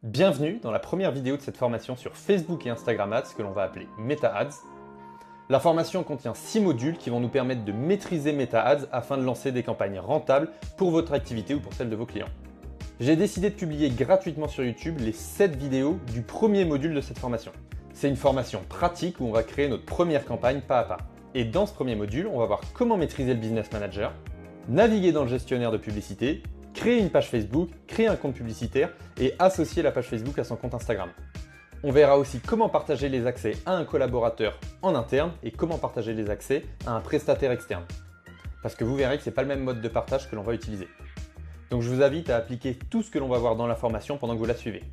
Bienvenue dans la première vidéo de cette formation sur Facebook et Instagram Ads que l'on va appeler Meta Ads. La formation contient 6 modules qui vont nous permettre de maîtriser Meta Ads afin de lancer des campagnes rentables pour votre activité ou pour celle de vos clients. J'ai décidé de publier gratuitement sur YouTube les 7 vidéos du premier module de cette formation. C'est une formation pratique où on va créer notre première campagne pas à pas. Et dans ce premier module, on va voir comment maîtriser le Business Manager, naviguer dans le gestionnaire de publicité, créer une page Facebook, créer un compte publicitaire et associer la page Facebook à son compte Instagram. On verra aussi comment partager les accès à un collaborateur en interne et comment partager les accès à un prestataire externe. Parce que vous verrez que ce n'est pas le même mode de partage que l'on va utiliser. Donc je vous invite à appliquer tout ce que l'on va voir dans la formation pendant que vous la suivez.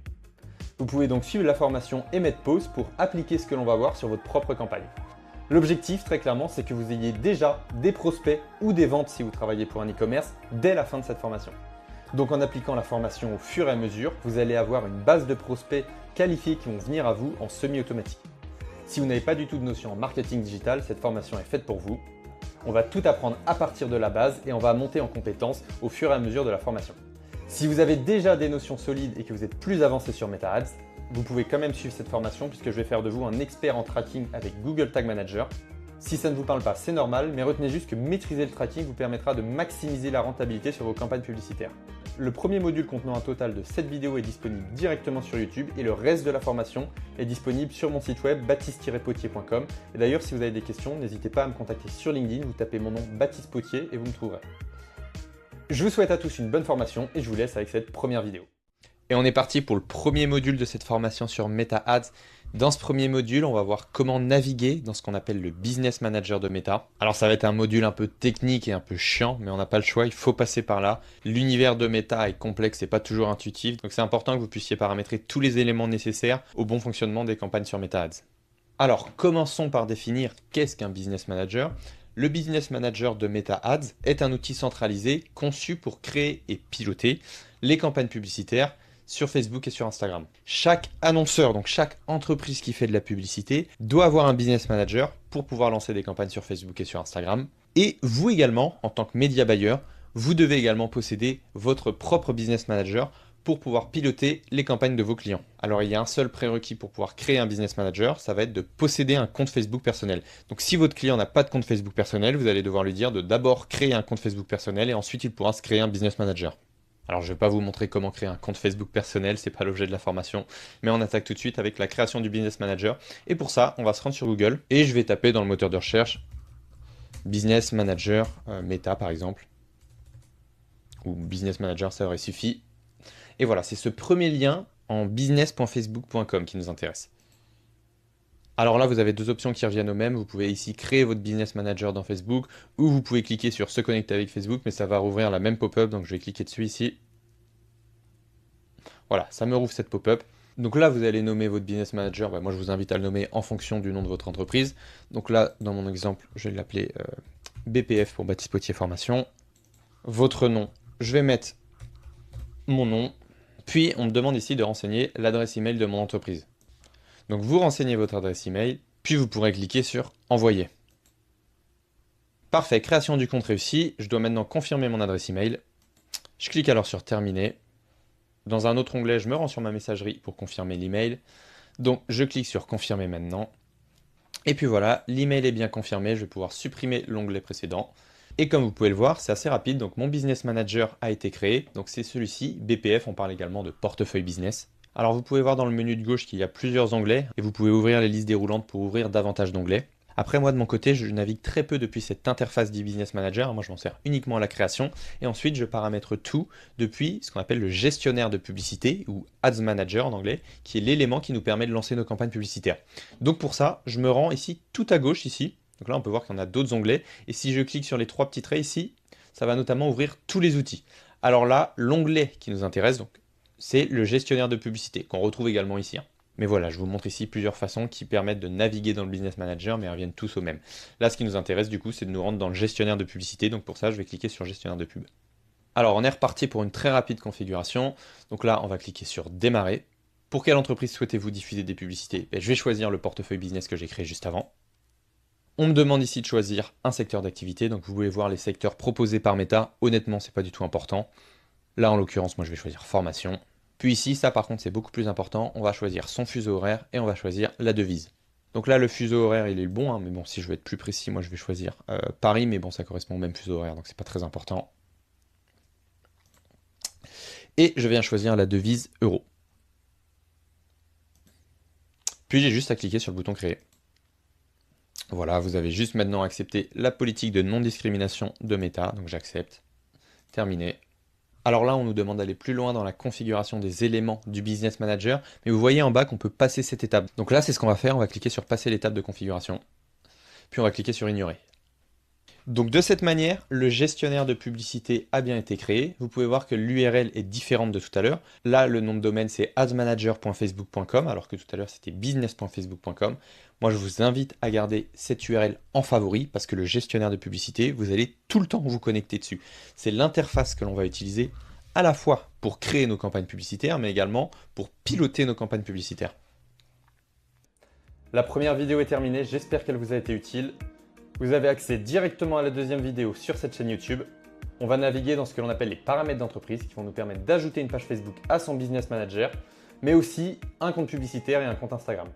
Vous pouvez donc suivre la formation et mettre pause pour appliquer ce que l'on va voir sur votre propre campagne. L'objectif, très clairement, c'est que vous ayez déjà des prospects ou des ventes si vous travaillez pour un e-commerce dès la fin de cette formation. Donc en appliquant la formation au fur et à mesure, vous allez avoir une base de prospects qualifiés qui vont venir à vous en semi-automatique. Si vous n'avez pas du tout de notion en marketing digital, cette formation est faite pour vous. On va tout apprendre à partir de la base et on va monter en compétences au fur et à mesure de la formation. Si vous avez déjà des notions solides et que vous êtes plus avancé sur Meta Ads, vous pouvez quand même suivre cette formation puisque je vais faire de vous un expert en tracking avec Google Tag Manager. Si ça ne vous parle pas, c'est normal, mais retenez juste que maîtriser le tracking vous permettra de maximiser la rentabilité sur vos campagnes publicitaires. Le premier module contenant un total de 7 vidéos est disponible directement sur YouTube et le reste de la formation est disponible sur mon site web baptiste-potier.com. Et d'ailleurs, si vous avez des questions, n'hésitez pas à me contacter sur LinkedIn, vous tapez mon nom Baptiste Potier et vous me trouverez. Je vous souhaite à tous une bonne formation et je vous laisse avec cette première vidéo. Et on est parti pour le premier module de cette formation sur Meta Ads. Dans ce premier module, on va voir comment naviguer dans ce qu'on appelle le Business Manager de Meta. Alors ça va être un module un peu technique et un peu chiant, mais on n'a pas le choix, il faut passer par là. L'univers de Meta est complexe et pas toujours intuitif, donc c'est important que vous puissiez paramétrer tous les éléments nécessaires au bon fonctionnement des campagnes sur Meta Ads. Alors commençons par définir qu'est-ce qu'un Business Manager. Le Business Manager de Meta Ads est un outil centralisé conçu pour créer et piloter les campagnes publicitaires sur Facebook et sur Instagram. Chaque annonceur, donc chaque entreprise qui fait de la publicité, doit avoir un business manager pour pouvoir lancer des campagnes sur Facebook et sur Instagram. Et vous également, en tant que média buyer, vous devez également posséder votre propre business manager pour pouvoir piloter les campagnes de vos clients. Alors il y a un seul prérequis pour pouvoir créer un business manager, ça va être de posséder un compte Facebook personnel. Donc si votre client n'a pas de compte Facebook personnel, vous allez devoir lui dire de d'abord créer un compte Facebook personnel et ensuite il pourra se créer un business manager. Alors je ne vais pas vous montrer comment créer un compte Facebook personnel, c'est pas l'objet de la formation, mais on attaque tout de suite avec la création du Business Manager. Et pour ça, on va se rendre sur Google et je vais taper dans le moteur de recherche Business Manager Meta par exemple, ou Business Manager, ça aurait suffi. Et voilà, c'est ce premier lien en business.facebook.com qui nous intéresse. Alors là, vous avez deux options qui reviennent au même. Vous pouvez ici créer votre Business Manager dans Facebook ou vous pouvez cliquer sur se connecter avec Facebook, mais ça va rouvrir la même pop-up. Donc je vais cliquer dessus ici. Voilà, ça me rouvre cette pop-up. Donc là, vous allez nommer votre Business Manager. Moi, je vous invite à le nommer en fonction du nom de votre entreprise. Donc là, dans mon exemple, je vais l'appeler BPF pour Baptiste Potier Formation. Votre nom, je vais mettre mon nom. Puis, on me demande ici de renseigner l'adresse email de mon entreprise. Donc vous renseignez votre adresse email, puis vous pourrez cliquer sur Envoyer. Parfait, création du compte réussi. Je dois maintenant confirmer mon adresse email. Je clique alors sur Terminer. Dans un autre onglet, je me rends sur ma messagerie pour confirmer l'email. Donc je clique sur Confirmer maintenant. Et puis voilà, l'email est bien confirmé. Je vais pouvoir supprimer l'onglet précédent. Et comme vous pouvez le voir, c'est assez rapide. Donc mon Business Manager a été créé. Donc c'est celui-ci, BPF. On parle également de portefeuille business. Alors vous pouvez voir dans le menu de gauche qu'il y a plusieurs onglets et vous pouvez ouvrir les listes déroulantes pour ouvrir davantage d'onglets. Après moi de mon côté, je navigue très peu depuis cette interface du Business Manager. Moi je m'en sers uniquement à la création et ensuite je paramètre tout depuis ce qu'on appelle le gestionnaire de publicité ou Ads Manager en anglais, qui est l'élément qui nous permet de lancer nos campagnes publicitaires. Donc pour ça, je me rends ici tout à gauche ici. Donc là on peut voir qu'il y en a d'autres onglets et si je clique sur les trois petits traits ici, ça va notamment ouvrir tous les outils. Alors là, l'onglet qui nous intéresse, donc c'est le gestionnaire de publicité, qu'on retrouve également ici. Mais voilà, je vous montre ici plusieurs façons qui permettent de naviguer dans le Business Manager, mais elles reviennent tous au même. Là, ce qui nous intéresse du coup, c'est de nous rendre dans le gestionnaire de publicité, donc pour ça, je vais cliquer sur gestionnaire de pub. Alors, on est reparti pour une très rapide configuration. Donc là, on va cliquer sur Démarrer. Pour quelle entreprise souhaitez-vous diffuser des publicités? Je vais choisir le portefeuille business que j'ai créé juste avant. On me demande ici de choisir un secteur d'activité, donc vous pouvez voir les secteurs proposés par Meta. Honnêtement, c'est pas du tout important. Là, en l'occurrence, moi, je vais choisir formation. Puis ici, ça par contre c'est beaucoup plus important, on va choisir son fuseau horaire et on va choisir la devise. Donc là le fuseau horaire il est le bon, hein, mais bon si je veux être plus précis, moi je vais choisir Paris, mais bon ça correspond au même fuseau horaire, donc c'est pas très important. Et je viens choisir la devise euro. Puis j'ai juste à cliquer sur le bouton créer. Voilà, vous avez juste maintenant accepté la politique de non-discrimination de Meta, donc j'accepte. Terminé. Alors là, on nous demande d'aller plus loin dans la configuration des éléments du Business Manager, mais vous voyez en bas qu'on peut passer cette étape. Donc là, c'est ce qu'on va faire, on va cliquer sur passer l'étape de configuration, puis on va cliquer sur ignorer. Donc de cette manière, le gestionnaire de publicité a bien été créé. Vous pouvez voir que l'URL est différente de tout à l'heure. Là, le nom de domaine, c'est adsmanager.facebook.com, alors que tout à l'heure, c'était business.facebook.com. Moi, je vous invite à garder cette URL en favori, parce que le gestionnaire de publicité, vous allez tout le temps vous connecter dessus. C'est l'interface que l'on va utiliser à la fois pour créer nos campagnes publicitaires, mais également pour piloter nos campagnes publicitaires. La première vidéo est terminée, j'espère qu'elle vous a été utile. Vous avez accès directement à la deuxième vidéo sur cette chaîne YouTube. On va naviguer dans ce que l'on appelle les paramètres d'entreprise qui vont nous permettre d'ajouter une page Facebook à son Business Manager, mais aussi un compte publicitaire et un compte Instagram.